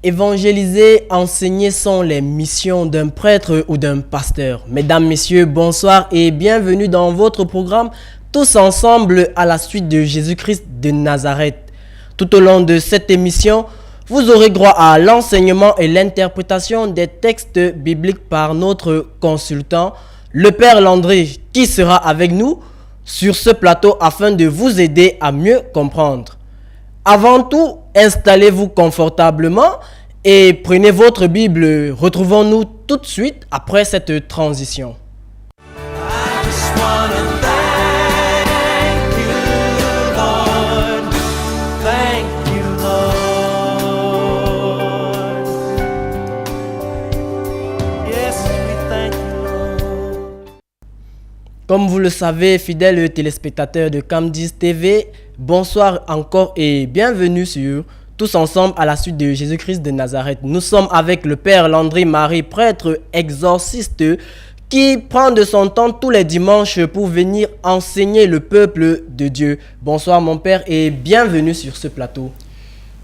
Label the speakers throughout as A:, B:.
A: Évangéliser, enseigner sont les missions d'un prêtre ou d'un pasteur. Mesdames, messieurs, bonsoir et bienvenue dans votre programme Tous ensemble à la suite de Jésus-Christ de Nazareth. Tout au long de cette émission, vous aurez droit à l'enseignement et l'interprétation des textes bibliques par notre consultant, le Père Landry, qui sera avec nous sur ce plateau afin de vous aider à mieux comprendre. Avant tout, installez-vous confortablement et prenez votre Bible. Retrouvons-nous tout de suite après cette transition. Comme vous le savez, fidèles téléspectateurs de Cam10 TV, bonsoir encore et bienvenue sur Tous ensemble à la suite de Jésus-Christ de Nazareth. Nous sommes avec le Père Landry Marie, prêtre exorciste, qui prend de son temps tous les dimanches pour venir enseigner le peuple de Dieu. Bonsoir mon Père et bienvenue sur ce plateau.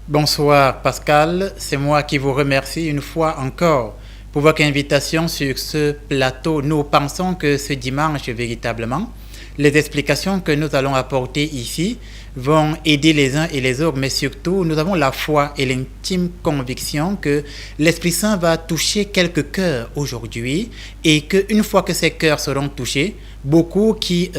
B: Bonsoir Pascal, c'est moi qui vous remercie une fois encore pour votre invitation sur ce plateau. Nous pensons que ce dimanche, véritablement, les explications que nous allons apporter ici vont aider les uns et les autres, mais surtout, nous avons la foi et l'intime conviction que l'Esprit Saint va toucher quelques cœurs aujourd'hui et qu'une fois que ces cœurs seront touchés, beaucoup qui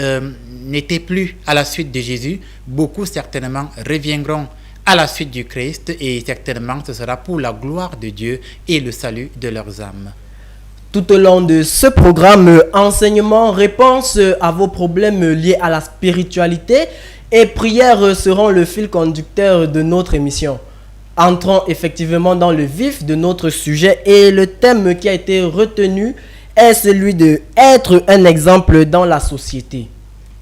B: n'étaient plus à la suite de Jésus, beaucoup certainement reviendront à la suite du Christ et certainement ce sera pour la gloire de Dieu et le salut de leurs âmes.
A: Tout au long de ce programme, enseignement, réponse à vos problèmes liés à la spiritualité et prières seront le fil conducteur de notre émission. Entrons effectivement dans le vif de notre sujet et le thème qui a été retenu est celui de être un exemple dans la société.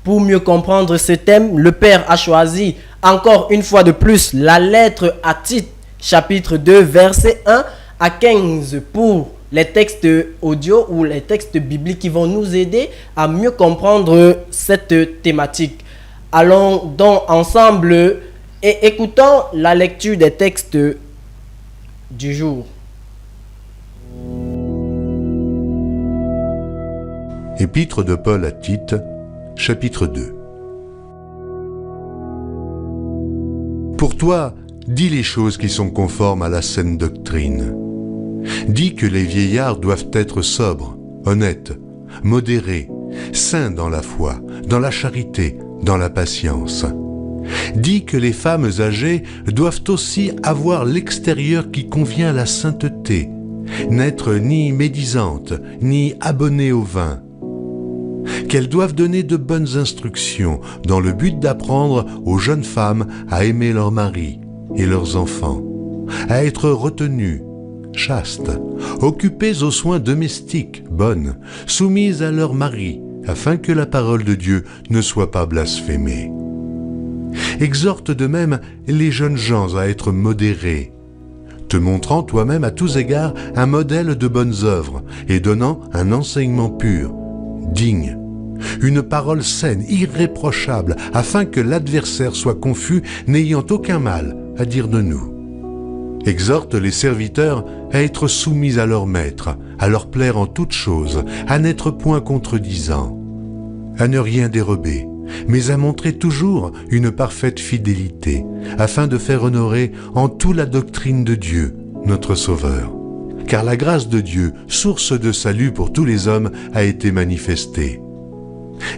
A: Pour mieux comprendre ce thème, le Père a choisi encore une fois de plus la lettre à Tite, chapitre 2, versets 1 à 15 pour les textes audio ou les textes bibliques qui vont nous aider à mieux comprendre cette thématique. Allons donc ensemble et écoutons la lecture des textes du jour.
C: Épître de Paul à Tite, chapitre 2. Pour toi, dis les choses qui sont conformes à la saine doctrine. Dis que les vieillards doivent être sobres, honnêtes, modérés, saints dans la foi, dans la charité, dans la patience. Dis que les femmes âgées doivent aussi avoir l'extérieur qui convient à la sainteté, n'être ni médisantes, ni abonnées au vin. Qu'elles doivent donner de bonnes instructions dans le but d'apprendre aux jeunes femmes à aimer leurs maris et leurs enfants, à être retenues, chastes, occupées aux soins domestiques, bonnes, soumises à leurs maris, afin que la parole de Dieu ne soit pas blasphémée. Exhorte de même les jeunes gens à être modérés, te montrant toi-même à tous égards un modèle de bonnes œuvres et donnant un enseignement pur, digne, une parole saine, irréprochable, afin que l'adversaire soit confus, n'ayant aucun mal à dire de nous. Exhorte les serviteurs à être soumis à leur maître, à leur plaire en toutes choses, à n'être point contredisants, à ne rien dérober, mais à montrer toujours une parfaite fidélité, afin de faire honorer en tout la doctrine de Dieu, notre Sauveur. Car la grâce de Dieu, source de salut pour tous les hommes, a été manifestée.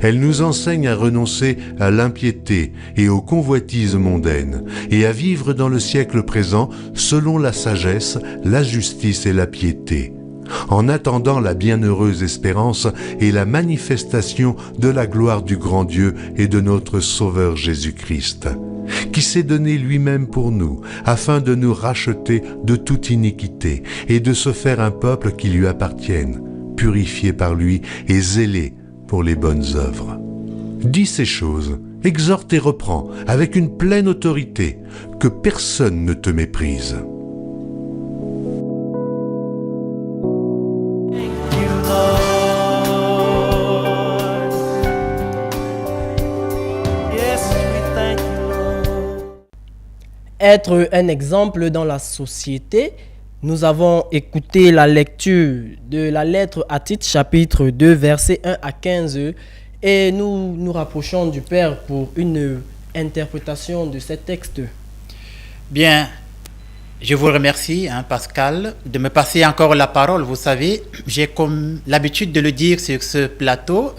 C: Elle nous enseigne à renoncer à l'impiété et aux convoitises mondaines, et à vivre dans le siècle présent selon la sagesse, la justice et la piété, en attendant la bienheureuse espérance et la manifestation de la gloire du grand Dieu et de notre Sauveur Jésus-Christ, qui s'est donné lui-même pour nous, afin de nous racheter de toute iniquité et de se faire un peuple qui lui appartienne, purifié par lui et zélé pour les bonnes œuvres. Dis ces choses, exhorte et reprends avec une pleine autorité, que personne ne te méprise.
A: Être un exemple dans la société Nous avons écouté la lecture de la lettre à Tite, chapitre 2, versets 1 à 15. Et nous nous rapprochons du Père pour une interprétation de ces textes.
B: Bien, je vous remercie, Pascal, de me passer encore la parole. Vous savez, j'ai comme l'habitude de le dire sur ce plateau,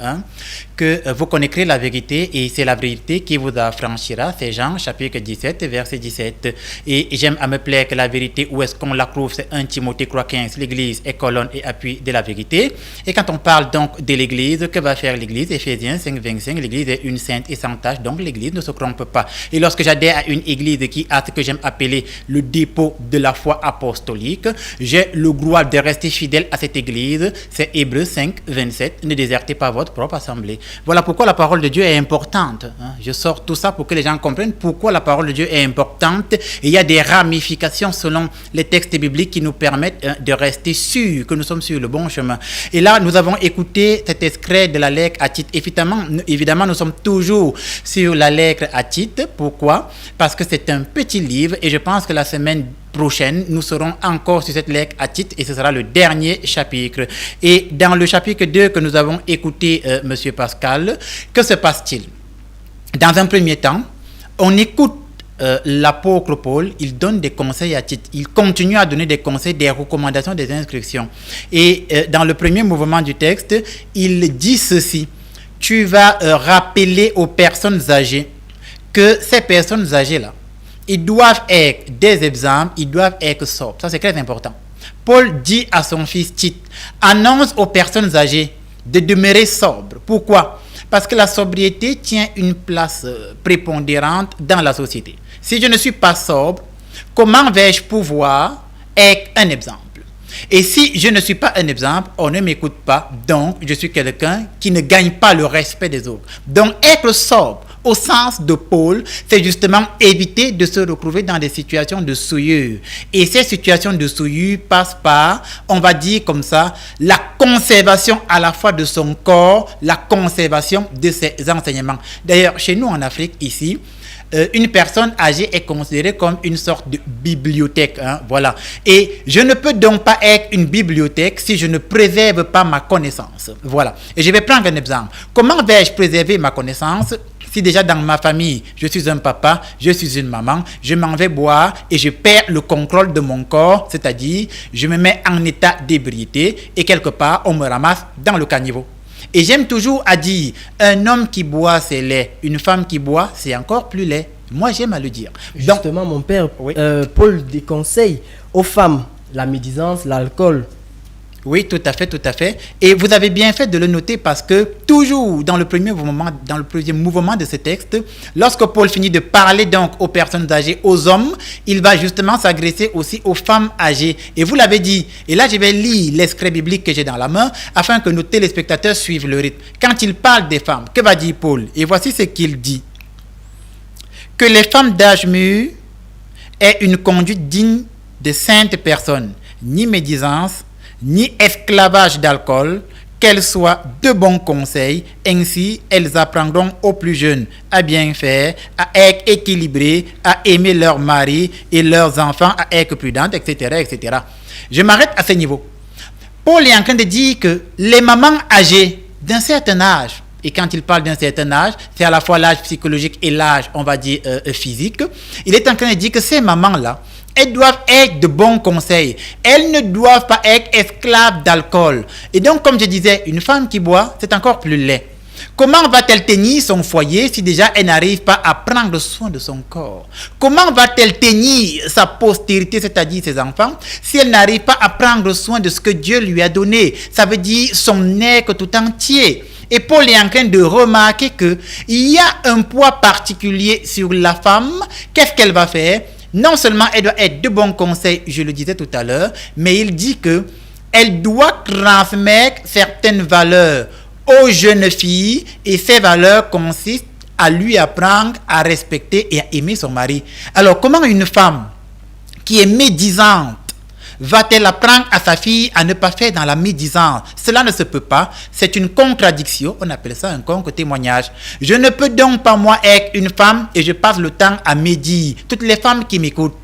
B: que vous connaîtrez la vérité et c'est la vérité qui vous affranchira. C'est Jean, chapitre 17, verset 17. Et j'aime à me plaire que la vérité, où est-ce qu'on la trouve, c'est 1 Timothée 3,15, l'Église est colonne et appui de la vérité. Et quand on parle donc de l'Église, que va faire l'Église? Éphésiens 5, 25, l'Église est une sainte et sans tache, donc l'Église ne se trompe pas. Et lorsque j'adhère à une Église qui a ce que j'aime appeler le dépôt de la foi apostolique, j'ai le droit de rester fidèle à cette Église. C'est Hébreux 5, 27, ne désertez pas votre propre assemblée. Voilà pourquoi la parole de Dieu est importante. Je sors tout ça pour que les gens comprennent pourquoi la parole de Dieu est importante. Et il y a des ramifications selon les textes bibliques qui nous permettent de rester sûrs que nous sommes sur le bon chemin. Et là, nous avons écouté cet extrait de la lettre à Tite. Évidemment, nous sommes toujours sur la lettre à Tite. Pourquoi? Parce que c'est un petit livre et je pense que la semaine prochaine, nous serons encore sur cette lettre à Tite et ce sera le dernier chapitre. Et dans le chapitre 2 que nous avons écouté, Monsieur Pascal, que se passe-t-il? Dans un premier temps, on écoute l'apôtre Paul, il donne des conseils à Tite. Il continue à donner des conseils, des recommandations, des instructions. Et dans le premier mouvement du texte, il dit ceci: tu vas rappeler aux personnes âgées que ces personnes âgées-là, ils doivent être des exemples, ils doivent être sobres. Ça, c'est très important. Paul dit à son fils Tite, annonce aux personnes âgées de demeurer sobres. Pourquoi? Parce que la sobriété tient une place prépondérante dans la société. Si je ne suis pas sobre, comment vais-je pouvoir être un exemple? Et si je ne suis pas un exemple, on ne m'écoute pas, donc je suis quelqu'un qui ne gagne pas le respect des autres. Donc être sobre, au sens de Paul, c'est justement éviter de se retrouver dans des situations de souillure. Et ces situations de souillure passent par, on va dire comme ça, la conservation à la fois de son corps, la conservation de ses enseignements. D'ailleurs, chez nous en Afrique, ici, une personne âgée est considérée comme une sorte de bibliothèque. Voilà. Et je ne peux donc pas être une bibliothèque si je ne préserve pas ma connaissance. Voilà. Et je vais prendre un exemple. Comment vais-je préserver ma connaissance si déjà dans ma famille, je suis un papa, je suis une maman, je m'en vais boire et je perds le contrôle de mon corps, c'est-à-dire je me mets en état d'ébriété et quelque part, on me ramasse dans le caniveau. Et j'aime toujours à dire, un homme qui boit, c'est laid. Une femme qui boit, c'est encore plus laid. Moi, j'aime à le dire.
A: Justement, donc, mon père, oui. Paul déconseille aux femmes la médisance, l'alcool.
B: Oui, tout à fait. Et vous avez bien fait de le noter parce que toujours dans le premier mouvement de ce texte, lorsque Paul finit de parler donc aux personnes âgées, aux hommes, il va justement s'adresser aussi aux femmes âgées. Et vous l'avez dit, et là je vais lire l'extrait biblique que j'ai dans la main afin que nos téléspectateurs suivent le rythme. Quand il parle des femmes, que va dire Paul? Et voici ce qu'il dit. Que les femmes d'âge mûr aient une conduite digne de saintes personnes, ni médisance, ni esclavage d'alcool, qu'elles soient de bons conseils, ainsi elles apprendront aux plus jeunes à bien faire, à être équilibrées, à aimer leurs maris et leurs enfants, à être prudentes, etc., etc. Je m'arrête à ce niveau. Paul est en train de dire que les mamans âgées d'un certain âge, et quand il parle d'un certain âge, c'est à la fois l'âge psychologique et l'âge, on va dire, physique, il est en train de dire que ces mamans-là, elles doivent être de bons conseils. Elles ne doivent pas être esclaves d'alcool. Et donc, comme je disais, une femme qui boit, c'est encore plus laid. Comment va-t-elle tenir son foyer si déjà elle n'arrive pas à prendre soin de son corps? Comment va-t-elle tenir sa postérité, c'est-à-dire ses enfants, si elle n'arrive pas à prendre soin de ce que Dieu lui a donné? Ça veut dire son être tout entier. Et Paul est en train de remarquer qu'il y a un poids particulier sur la femme. Qu'est-ce qu'elle va faire? Non seulement elle doit être de bons conseils, je le disais tout à l'heure, mais il dit qu'elle doit transmettre certaines valeurs aux jeunes filles et ces valeurs consistent à lui apprendre à respecter et à aimer son mari. Alors, comment une femme qui est médisante va-t-elle apprendre à sa fille à ne pas faire dans la médisance? Cela ne se peut pas. C'est une contradiction. On appelle ça un contre-témoignage. Je ne peux donc pas, moi, être une femme et je passe le temps à médire. Toutes les femmes qui m'écoutent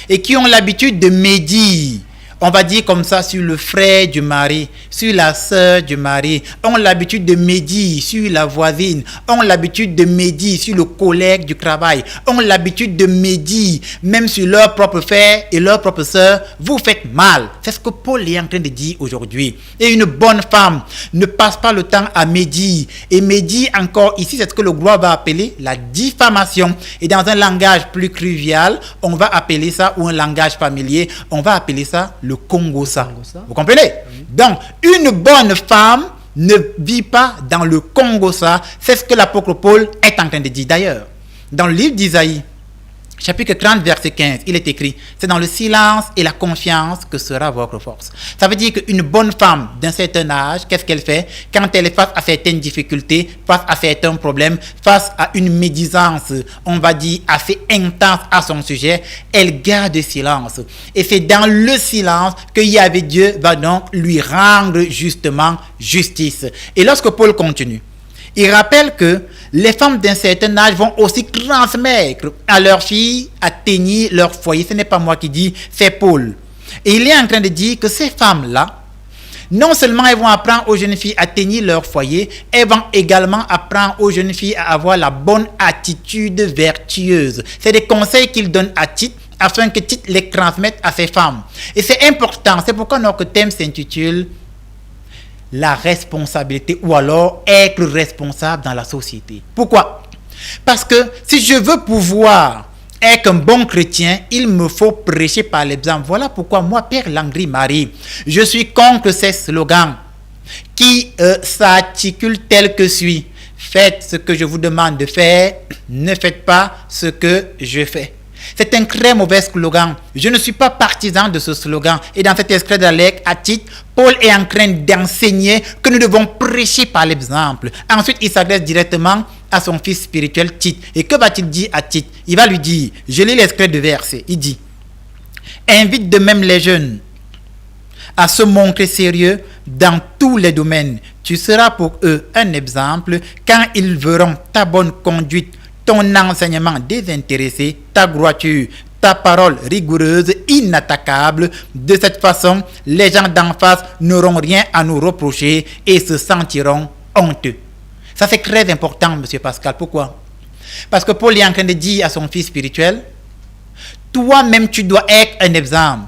B: et qui ont l'habitude de médire, on va dire comme ça, sur le frère du mari, sur la sœur du mari, ont l'habitude de médire sur la voisine, ont l'habitude de médire sur le collègue du travail, ont l'habitude de médire même sur leur propre frère et leur propre sœur, vous faites mal. C'est ce que Paul est en train de dire aujourd'hui. Et une bonne femme ne passe pas le temps à médire. Et médire encore ici, c'est ce que le droit va appeler la diffamation. Et dans un langage plus trivial, on va appeler ça, ou un langage familier, on va appeler ça le Congossa. Vous comprenez? Donc, une bonne femme ne vit pas dans le Congossa. C'est ce que l'apôtre Paul est en train de dire. D'ailleurs, dans le livre d'Isaïe, chapitre 30, verset 15, il est écrit, c'est dans le silence et la confiance que sera votre force. Ça veut dire qu'une bonne femme d'un certain âge, qu'est-ce qu'elle fait? Quand elle est face à certaines difficultés, face à certains problèmes, face à une médisance, on va dire, assez intense à son sujet, elle garde silence. Et c'est dans le silence que Yahvé Dieu va donc lui rendre justement justice. Et lorsque Paul continue, il rappelle que les femmes d'un certain âge vont aussi transmettre à leurs filles à tenir leur foyer. Ce n'est pas moi qui dis, c'est Paul. Et il est en train de dire que ces femmes-là, non seulement elles vont apprendre aux jeunes filles à tenir leur foyer, elles vont également apprendre aux jeunes filles à avoir la bonne attitude vertueuse. C'est des conseils qu'il donne à Tite, afin que Tite les transmette à ces femmes. Et c'est important, c'est pourquoi notre thème s'intitule la responsabilité, ou alors être responsable dans la société. Pourquoi? Parce que si je veux pouvoir être un bon chrétien, il me faut prêcher par l'exemple. Voilà pourquoi moi, Père Langry Marie, je suis contre ces slogans qui s'articulent tel que suit. Faites ce que je vous demande de faire, ne faites pas ce que je fais. C'est un très mauvais slogan. Je ne suis pas partisan de ce slogan. Et dans cet extrait de la lettre à Tite, Paul est en train d'enseigner que nous devons prêcher par l'exemple. Ensuite, il s'adresse directement à son fils spirituel Tite. Et que va-t-il dire à Tite? Il va lui dire, je lis l'extrait de verset, il dit, invite de même les jeunes à se montrer sérieux dans tous les domaines. Tu seras pour eux un exemple quand ils verront ta bonne conduite, ton enseignement désintéressé, ta droiture, ta parole rigoureuse, inattaquable. De cette façon, les gens d'en face n'auront rien à nous reprocher et se sentiront honteux. Ça, c'est très important, monsieur Pascal. Pourquoi? Parce que Paul est en train de dire à son fils spirituel, toi-même, tu dois être un exemple.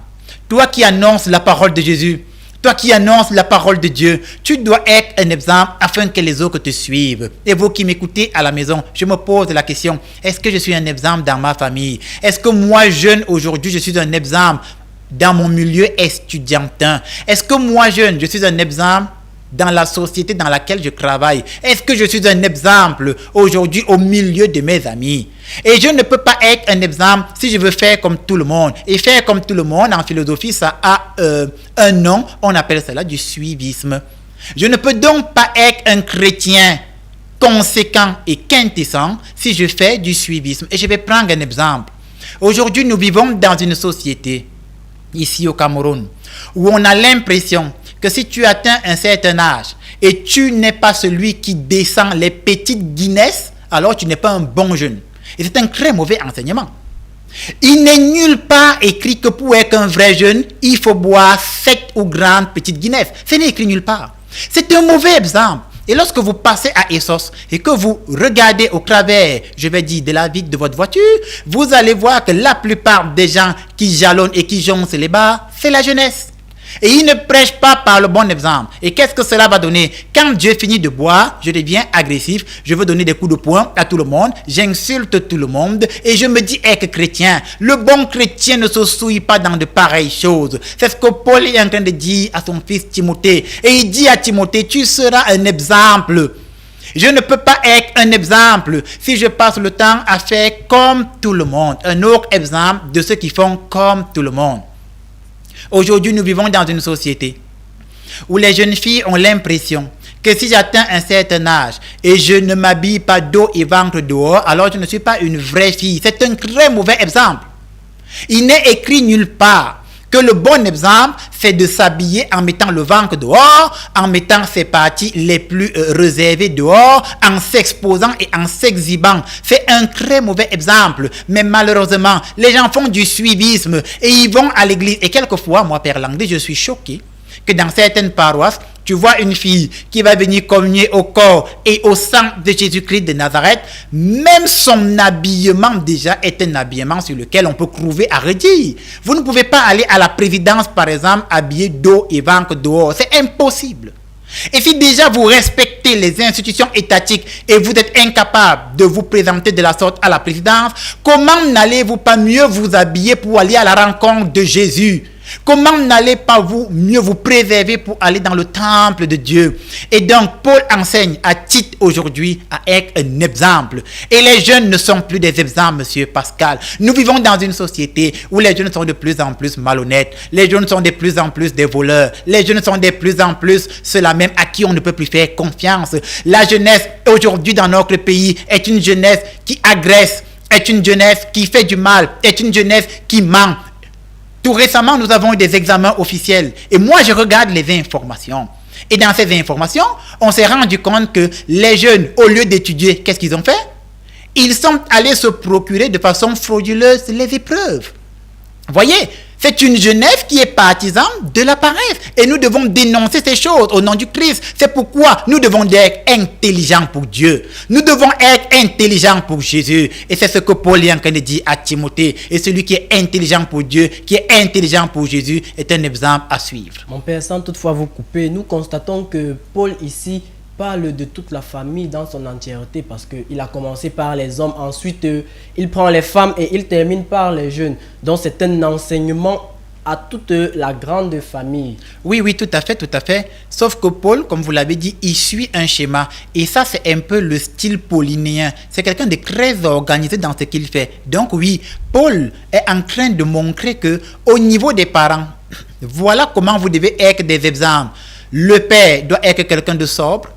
B: Toi qui annonces la parole de Jésus, toi qui annonces la parole de Dieu, tu dois être un exemple afin que les autres te suivent. Et vous qui m'écoutez à la maison, je me pose la question, est-ce que je suis un exemple dans ma famille? Est-ce que moi, jeune, aujourd'hui, je suis un exemple dans mon milieu estudiantin? Est-ce que moi, jeune, je suis un exemple dans la société dans laquelle je travaille? Est-ce que je suis un exemple aujourd'hui au milieu de mes amis? Et je ne peux pas être un exemple si je veux faire comme tout le monde. Et faire comme tout le monde, en philosophie, ça a un nom, on appelle cela du suivisme. Je ne peux donc pas être un chrétien conséquent et quintessent si je fais du suivisme. Et je vais prendre un exemple. Aujourd'hui, nous vivons dans une société, ici au Cameroun, où on a l'impression que si tu atteins un certain âge et tu n'es pas celui qui descend les petites Guinness, alors tu n'es pas un bon jeune. Et c'est un très mauvais enseignement. Il n'est nulle part écrit que pour être un vrai jeune, il faut boire 7 ou grandes petites Guinness. Ce n'est écrit nulle part. C'est un mauvais exemple. Et lorsque vous passez à Essos et que vous regardez au travers, je vais dire, de la vitre de votre voiture, vous allez voir que la plupart des gens qui jalonnent et qui joncent les bars, c'est la jeunesse. Et ils ne prêchent pas par le bon exemple. Et qu'est-ce que cela va donner? Quand Dieu finit de boire, je deviens agressif, je veux donner des coups de poing à tout le monde, j'insulte tout le monde et je me dis être chrétien. Le bon chrétien ne se souille pas dans de pareilles choses. C'est ce que Paul est en train de dire à son fils Timothée. Et il dit à Timothée, tu seras un exemple. Je ne peux pas être un exemple si je passe le temps à faire comme tout le monde. Un autre exemple de ceux qui font comme tout le monde. Aujourd'hui, nous vivons dans une société où les jeunes filles ont l'impression que si j'atteins un certain âge et je ne m'habille pas dos et ventre dehors, alors je ne suis pas une vraie fille. C'est un très mauvais exemple. Il n'est écrit nulle part Que le bon exemple, c'est de s'habiller en mettant le ventre dehors, en mettant ses parties les plus réservées dehors, en s'exposant et en s'exhibant. C'est un très mauvais exemple. Mais malheureusement, les gens font du suivisme et ils vont à l'église. Et quelquefois, moi, Père Landé, je suis choqué que dans certaines paroisses, tu vois une fille qui va venir communier au corps et au sang de Jésus-Christ de Nazareth, même son habillement déjà est un habillement sur lequel on peut trouver à redire. Vous ne pouvez pas aller à la présidence, par exemple, habillé dos et ventre dehors. C'est impossible. Et si déjà vous respectez les institutions étatiques et vous êtes incapable de vous présenter de la sorte à la présidence, comment n'allez-vous pas mieux vous habiller pour aller à la rencontre de Jésus? Comment n'allez pas vous mieux vous préserver pour aller dans le temple de Dieu? Et donc, Paul enseigne à Tite aujourd'hui à être un exemple. Et les jeunes ne sont plus des exemples, monsieur Pascal. Nous vivons dans une société où les jeunes sont de plus en plus malhonnêtes. Les jeunes sont de plus en plus des voleurs. Les jeunes sont de plus en plus ceux-là même à qui on ne peut plus faire confiance. La jeunesse aujourd'hui dans notre pays est une jeunesse qui agresse, est une jeunesse qui fait du mal, est une jeunesse qui ment. Tout récemment, nous avons eu des examens officiels. Et moi, je regarde les informations. Et dans ces informations, on s'est rendu compte que les jeunes, au lieu d'étudier, qu'est-ce qu'ils ont fait? Ils sont allés se procurer de façon frauduleuse les épreuves. Voyez, c'est une jeunesse qui est partisane de la paresse. Et nous devons dénoncer ces choses au nom du Christ. C'est pourquoi nous devons être intelligents pour Dieu. Nous devons être intelligents pour Jésus. Et c'est ce que Paul est en train de dire à Timothée. Et celui qui est intelligent pour Dieu, qui est intelligent pour Jésus, est un exemple à suivre.
A: Mon père, sans toutefois vous couper, nous constatons que Paul ici parle de toute la famille dans son entièreté parce qu'il a commencé par les hommes, ensuite il prend les femmes et il termine par les jeunes. Donc c'est un enseignement à toute la grande famille.
B: Oui, oui, tout à fait, tout à fait. Sauf que Paul, comme vous l'avez dit, il suit un schéma. Et ça, c'est un peu le style paulinien. C'est quelqu'un de très organisé dans ce qu'il fait. Donc oui, Paul est en train de montrer que au niveau des parents, voilà comment vous devez être des exemples. Le père doit être quelqu'un de sobre,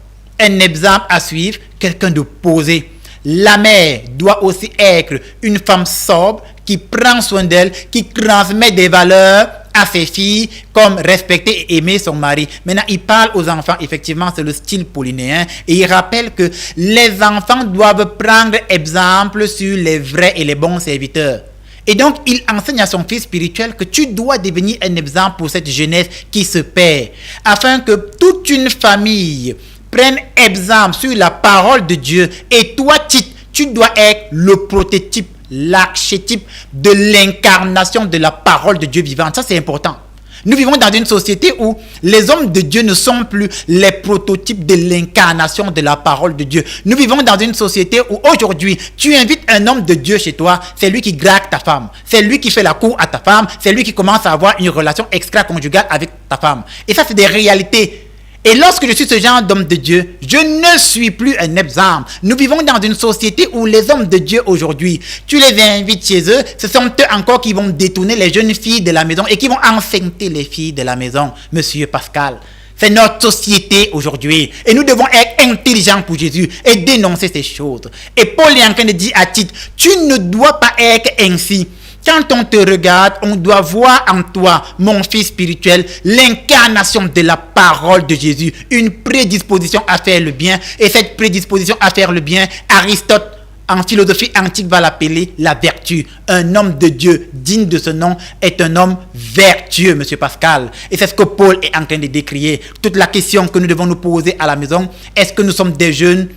B: un exemple à suivre, quelqu'un de posé. La mère doit aussi être une femme sobre qui prend soin d'elle, qui transmet des valeurs à ses filles, comme respecter et aimer son mari. Maintenant, il parle aux enfants, effectivement, c'est le style paulinéen, et il rappelle que les enfants doivent prendre exemple sur les vrais et les bons serviteurs. Et donc, il enseigne à son fils spirituel que tu dois devenir un exemple pour cette jeunesse qui se perd, afin que toute une famille prenne exemple sur la parole de Dieu. Et toi, Tite, tu dois être le prototype, l'archétype de l'incarnation de la parole de Dieu vivante. Ça, c'est important. Nous vivons dans une société où les hommes de Dieu ne sont plus les prototypes de l'incarnation de la parole de Dieu. Nous vivons dans une société où aujourd'hui, tu invites un homme de Dieu chez toi, c'est lui qui drague ta femme, c'est lui qui fait la cour à ta femme, c'est lui qui commence à avoir une relation extra-conjugale avec ta femme. Et ça, c'est des réalités. Et lorsque je suis ce genre d'homme de Dieu, je ne suis plus un exemple. Nous vivons dans une société où les hommes de Dieu aujourd'hui, tu les invites chez eux, ce sont eux encore qui vont détourner les jeunes filles de la maison et qui vont enfanter les filles de la maison, monsieur Pascal. C'est notre société aujourd'hui. Et nous devons être intelligents pour Jésus et dénoncer ces choses. Et Paul est en train de dire à Tite, tu ne dois pas être ainsi. Quand on te regarde, on doit voir en toi, mon fils spirituel, l'incarnation de la parole de Jésus, une prédisposition à faire le bien. Et cette prédisposition à faire le bien, Aristote, en philosophie antique, va l'appeler la vertu. Un homme de Dieu digne de ce nom est un homme vertueux, monsieur Pascal. Et c'est ce que Paul est en train de décrire. Toute la question que nous devons nous poser à la maison, est-ce que nous sommes des jeunes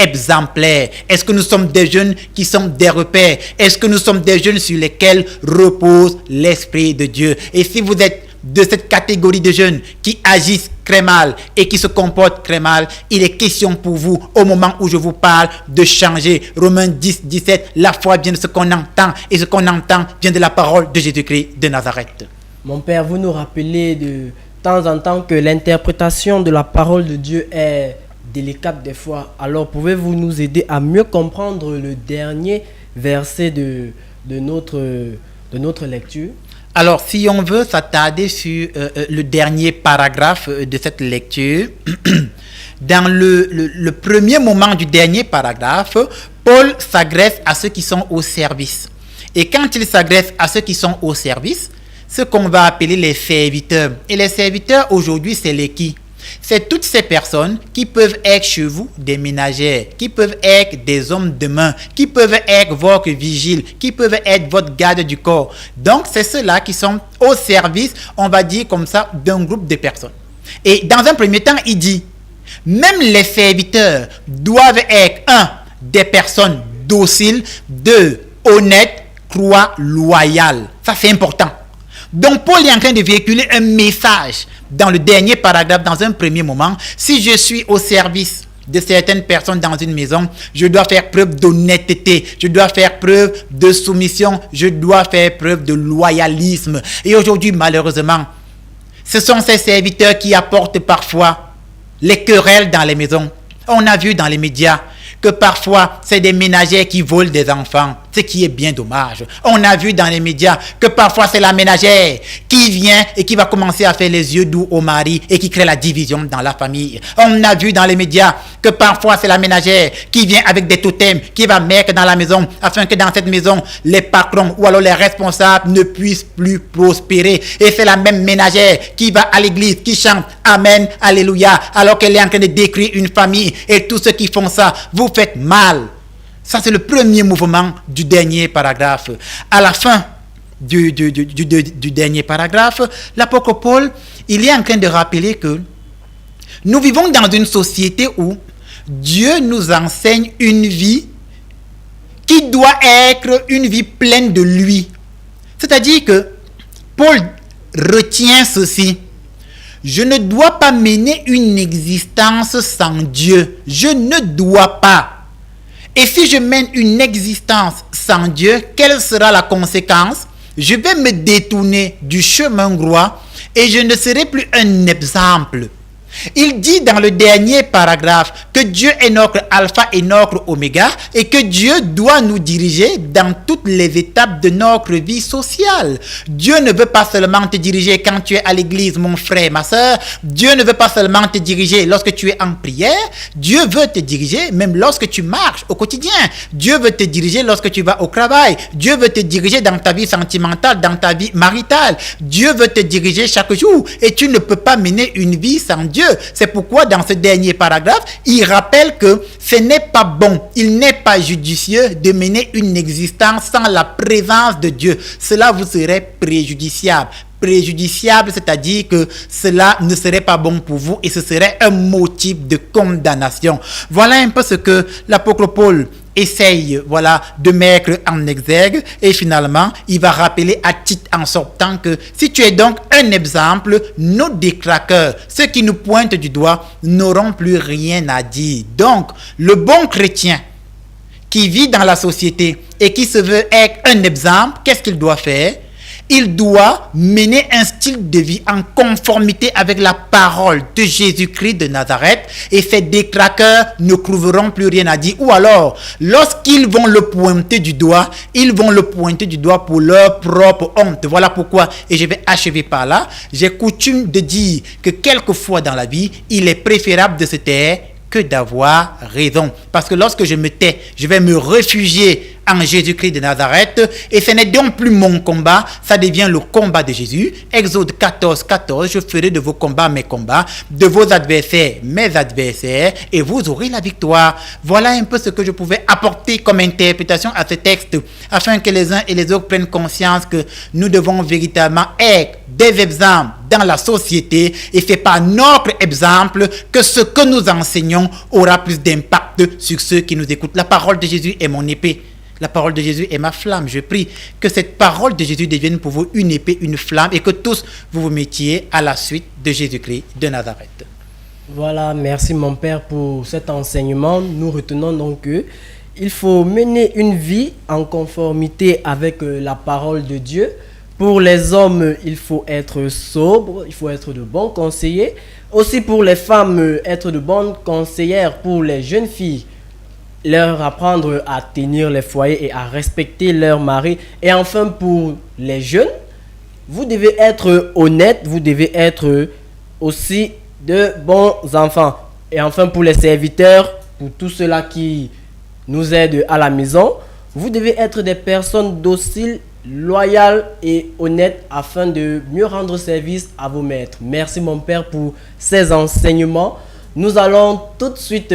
B: exemplaires? Est-ce que nous sommes des jeunes qui sont des repères? Est-ce que nous sommes des jeunes sur lesquels repose l'Esprit de Dieu? Et si vous êtes de cette catégorie de jeunes qui agissent très mal et qui se comportent très mal, il est question pour vous, au moment où je vous parle, de changer. Romains 10, 17, la foi vient de ce qu'on entend, et ce qu'on entend vient de la parole de Jésus-Christ de Nazareth.
A: Mon père, vous nous rappelez de temps en temps que l'interprétation de la parole de Dieu est délicate des fois. Alors, pouvez-vous nous aider à mieux comprendre le dernier verset de notre lecture?
B: Alors, si on veut s'attarder sur le dernier paragraphe de cette lecture, dans le premier moment du dernier paragraphe, Paul s'adresse à ceux qui sont au service. Et quand il s'adresse à ceux qui sont au service, ce qu'on va appeler les serviteurs. Et les serviteurs, aujourd'hui, c'est les qui? C'est toutes ces personnes qui peuvent être chez vous des ménagères, qui peuvent être des hommes de main, qui peuvent être votre vigile, qui peuvent être votre garde du corps. Donc, c'est ceux-là qui sont au service, on va dire comme ça, d'un groupe de personnes. Et dans un premier temps, il dit, même les serviteurs doivent être, des personnes dociles, honnêtes, loyales. Ça, c'est important. Donc, Paul est en train de véhiculer un message dans le dernier paragraphe, dans un premier moment. Si je suis au service de certaines personnes dans une maison, je dois faire preuve d'honnêteté, je dois faire preuve de soumission, je dois faire preuve de loyalisme. Et aujourd'hui, malheureusement, ce sont ces serviteurs qui apportent parfois les querelles dans les maisons. On a vu dans les médias que parfois, c'est des ménagères qui volent des enfants, ce qui est bien dommage. On a vu dans les médias que parfois, c'est la ménagère qui vient et qui va commencer à faire les yeux doux au mari et qui crée la division dans la famille. On a vu dans les médias que parfois, c'est la ménagère qui vient avec des totems, qui va mettre dans la maison afin que dans cette maison, les patrons ou alors les responsables ne puissent plus prospérer. Et c'est la même ménagère qui va à l'église, qui chante Amen, Alléluia, alors qu'elle est en train de décrire une famille. Et tous ceux qui font ça, vous faites mal. Ça, c'est le premier mouvement du dernier paragraphe. À la fin du dernier paragraphe, l'apôtre Paul, il est en train de rappeler que nous vivons dans une société où Dieu nous enseigne une vie qui doit être une vie pleine de lui. C'est-à-dire que Paul retient ceci. Je ne dois pas mener une existence sans Dieu. Je ne dois pas. Et si je mène une existence sans Dieu, quelle sera la conséquence? Je vais me détourner du chemin droit et je ne serai plus un exemple. Il dit dans le dernier paragraphe que Dieu est notre alpha et notre oméga et que Dieu doit nous diriger dans toutes les étapes de notre vie sociale. Dieu ne veut pas seulement te diriger quand tu es à l'église, mon frère, ma soeur. Dieu ne veut pas seulement te diriger lorsque tu es en prière. Dieu veut te diriger même lorsque tu marches au quotidien. Dieu veut te diriger lorsque tu vas au travail. Dieu veut te diriger dans ta vie sentimentale, dans ta vie maritale. Dieu veut te diriger chaque jour et tu ne peux pas mener une vie sans Dieu. C'est pourquoi dans ce dernier paragraphe, il rappelle que ce n'est pas bon, il n'est pas judicieux de mener une existence sans la présence de Dieu. Cela vous serait préjudiciable. Préjudiciable, c'est-à-dire que cela ne serait pas bon pour vous et ce serait un motif de condamnation. Voilà un peu ce que l'apôtre Paul essaye de mettre en exergue et finalement il va rappeler à titre en sortant que si tu es donc un exemple, nos détraqueurs, ceux qui nous pointent du doigt, n'auront plus rien à dire. Donc le bon chrétien qui vit dans la société et qui se veut être un exemple, qu'est-ce qu'il doit faire? Il doit mener un style de vie en conformité avec la parole de Jésus-Christ de Nazareth et ces détraqueurs ne trouveront plus rien à dire. Ou alors, lorsqu'ils vont le pointer du doigt, ils vont le pointer du doigt pour leur propre honte. Voilà pourquoi, et je vais achever par là, j'ai coutume de dire que quelquefois dans la vie, il est préférable de se taire que d'avoir raison. Parce que lorsque je me tais, je vais me réfugier en Jésus-Christ de Nazareth et ce n'est donc plus mon combat, ça devient le combat de Jésus. Exode 14, 14, je ferai de vos combats mes combats, de vos adversaires mes adversaires et vous aurez la victoire. Voilà un peu ce que je pouvais apporter comme interprétation à ce texte afin que les uns et les autres prennent conscience que nous devons véritablement être des exemples dans la société et c'est par notre exemple que ce que nous enseignons aura plus d'impact sur ceux qui nous écoutent. La parole de Jésus est mon épée. La parole de Jésus est ma flamme. Je prie que cette parole de Jésus devienne pour vous une épée, une flamme et que tous vous vous mettiez à la suite de Jésus-Christ de Nazareth.
A: Voilà, merci mon Père pour cet enseignement. Nous retenons donc que il faut mener une vie en conformité avec la parole de Dieu. Pour les hommes, il faut être sobre, il faut être de bons conseillers. Aussi pour les femmes, être de bonnes conseillères. Pour les jeunes filles, leur apprendre à tenir les foyers et à respecter leur mari. Et enfin, pour les jeunes, vous devez être honnêtes, vous devez être aussi de bons enfants. Et enfin, pour les serviteurs, pour tous ceux-là qui nous aident à la maison, vous devez être des personnes dociles loyal et honnête afin de mieux rendre service à vos maîtres. Merci mon père pour ces enseignements. Nous allons tout de suite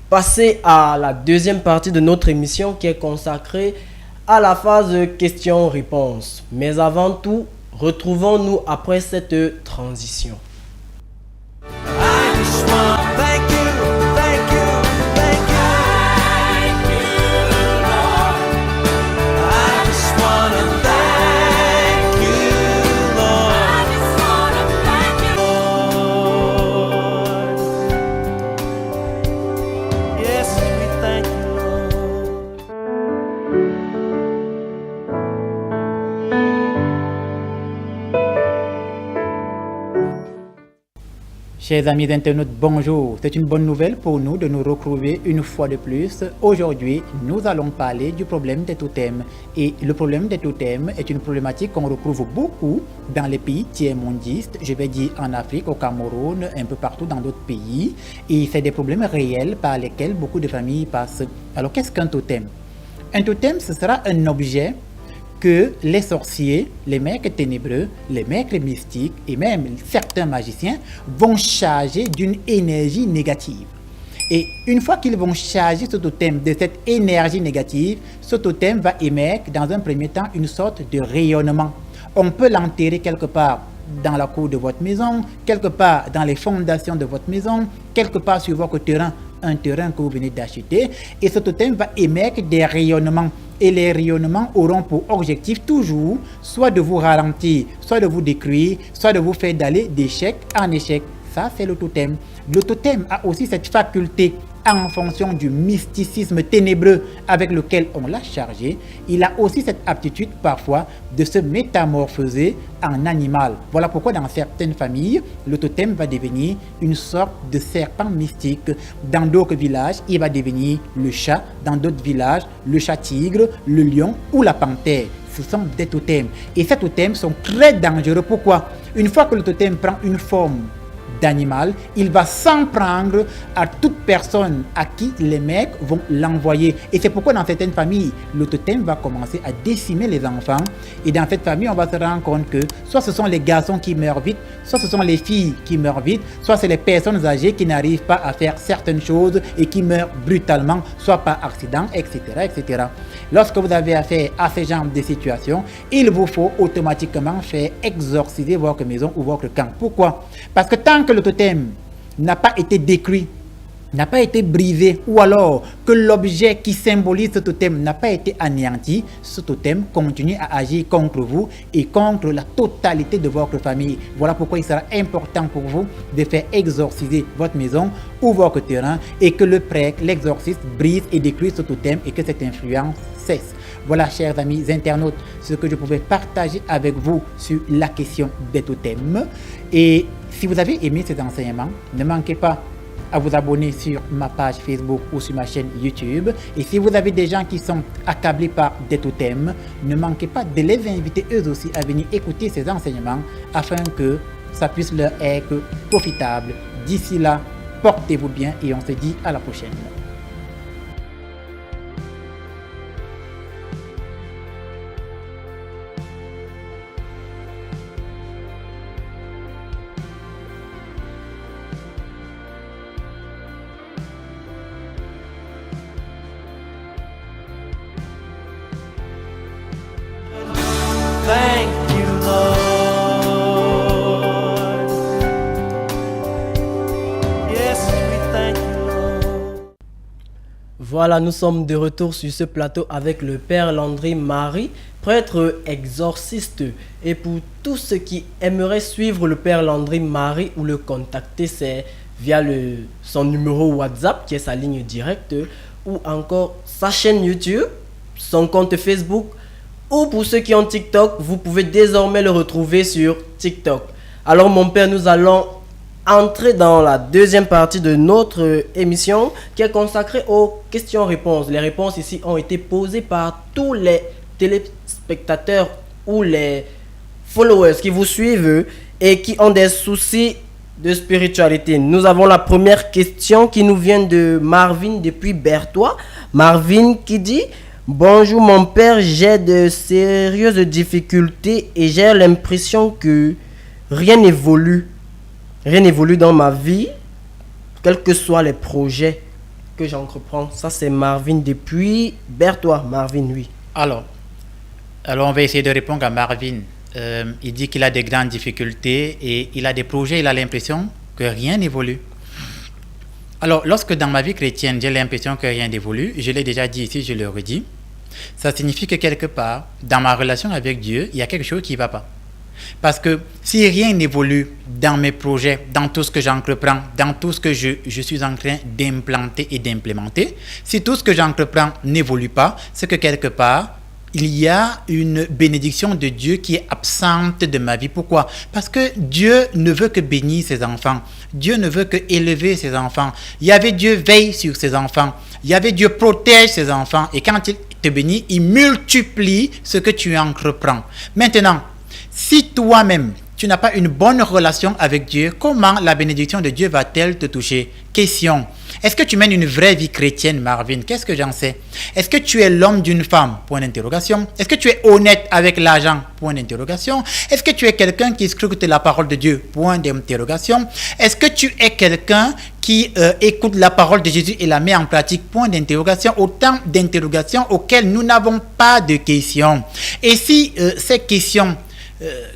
A: passer à la deuxième partie de notre émission qui est consacrée à la phase questions-réponses. Mais avant tout, retrouvons-nous après cette transition.
B: Chers amis internautes, bonjour. C'est une bonne nouvelle pour nous de nous retrouver une fois de plus. Aujourd'hui, nous allons parler du problème des totems. Et le problème des totems est une problématique qu'on retrouve beaucoup dans les pays tiers-mondistes, je vais dire en Afrique, au Cameroun, un peu partout dans d'autres pays. Et c'est des problèmes réels par lesquels beaucoup de familles passent. Alors, qu'est-ce qu'un totem? Un totem, ce sera un objet que les sorciers, les maîtres ténébreux, les maîtres mystiques et même certains magiciens vont charger d'une énergie négative. Et une fois qu'ils vont charger ce totem de cette énergie négative, ce totem va émettre dans un premier temps une sorte de rayonnement. On peut l'enterrer quelque part dans la cour de votre maison, quelque part dans les fondations de votre maison, quelque part sur votre terrain, un terrain que vous venez d'acheter, et ce totem va émettre des rayonnements. Et les rayonnements auront pour objectif toujours soit de vous ralentir, soit de vous détruire, soit de vous faire d'aller d'échec en échec. Ça, c'est le totem. Le totem a aussi cette faculté, en fonction du mysticisme ténébreux avec lequel on l'a chargé, il a aussi cette aptitude parfois de se métamorphoser en animal. Voilà pourquoi dans certaines familles, le totem va devenir une sorte de serpent mystique. Dans d'autres villages, il va devenir le chat. Dans d'autres villages, le chat-tigre, le lion ou la panthère. Ce sont des totems. Et ces totems sont très dangereux. Pourquoi? Une fois que le totem prend une forme d'animal, il va s'en prendre à toute personne à qui les mecs vont l'envoyer. Et c'est pourquoi dans certaines familles, le totem va commencer à décimer les enfants. Et dans cette famille, on va se rendre compte que soit ce sont les garçons qui meurent vite, soit ce sont les filles qui meurent vite, soit c'est les personnes âgées qui n'arrivent pas à faire certaines choses et qui meurent brutalement, soit par accident, etc., etc. Lorsque vous avez affaire à ce genre de situation, il vous faut automatiquement faire exorciser votre maison ou votre camp. Pourquoi? Parce que tant que le totem n'a pas été détruit, n'a pas été brisé, ou alors que l'objet qui symbolise ce totem n'a pas été anéanti, ce totem continue à agir contre vous et contre la totalité de votre famille. Voilà pourquoi il sera important pour vous de faire exorciser votre maison ou votre terrain et que le prêtre, l'exorciste, brise et détruise ce totem et que cette influence cesse. Voilà, chers amis internautes, ce que je pouvais partager avec vous sur la question des totems. Et si vous avez aimé ces enseignements, ne manquez pas à vous abonner sur ma page Facebook ou sur ma chaîne YouTube. Et si vous avez des gens qui sont accablés par des totems, ne manquez pas de les inviter eux aussi à venir écouter ces enseignements afin que ça puisse leur être profitable. D'ici là, portez-vous bien et on se dit à la prochaine.
D: Thank you, Lord. Yes, we thank you, Lord.
A: Voilà, nous sommes de retour sur ce plateau avec le Père Landry Marie, prêtre exorciste. Et pour tous ceux qui aimeraient suivre le Père Landry Marie ou le contacter, c'est via son numéro WhatsApp qui est sa ligne directe, ou encore sa chaîne YouTube, son compte Facebook, ou pour ceux qui ont TikTok, vous pouvez désormais le retrouver sur TikTok. Alors mon père, nous allons entrer dans la deuxième partie de notre émission qui est consacrée aux questions-réponses. Les réponses ici ont été posées par tous les téléspectateurs ou les followers qui vous suivent et qui ont des soucis de spiritualité. Nous avons la première question qui nous vient de Marvin depuis Berthois. Marvin qui dit: Bonjour mon père, j'ai de sérieuses difficultés et j'ai l'impression que rien n'évolue. Rien n'évolue dans ma vie, quels que soient les projets que j'entreprends. Ça c'est Marvin depuis Berthois. Marvin, oui.
B: Alors, on va essayer de répondre à Marvin. Il dit qu'il a des grandes difficultés et il a des projets, il a l'impression que rien n'évolue. Alors, lorsque dans ma vie chrétienne, j'ai l'impression que rien n'évolue, je l'ai déjà dit ici, je le redis, ça signifie que quelque part, dans ma relation avec Dieu, il y a quelque chose qui ne va pas. Parce que si rien n'évolue dans mes projets, dans tout ce que j'entreprends, dans tout ce que je suis en train d'implanter et d'implémenter, si tout ce que j'entreprends n'évolue pas, c'est que quelque part, il y a une bénédiction de Dieu qui est absente de ma vie. Pourquoi? Parce que Dieu ne veut que bénir ses enfants. Dieu ne veut que élever ses enfants. Yahvé Dieu veille sur ses enfants. Yahvé Dieu protège ses enfants. Et quand il te bénit, il multiplie ce que tu entreprends. Maintenant, si toi-même, tu n'as pas une bonne relation avec Dieu, comment la bénédiction de Dieu va-t-elle te toucher? Question. Est-ce que tu mènes une vraie vie chrétienne, Marvin? Qu'est-ce que j'en sais? Est-ce que tu es l'homme d'une femme? Point d'interrogation. Est-ce que tu es honnête avec l'argent? Point d'interrogation. Est-ce que tu es quelqu'un qui scrute la parole de Dieu? Point d'interrogation. Est-ce que tu es quelqu'un qui écoute la parole de Jésus et la met en pratique? Point d'interrogation. Autant d'interrogations auxquelles nous n'avons pas de questions. Et si ces questions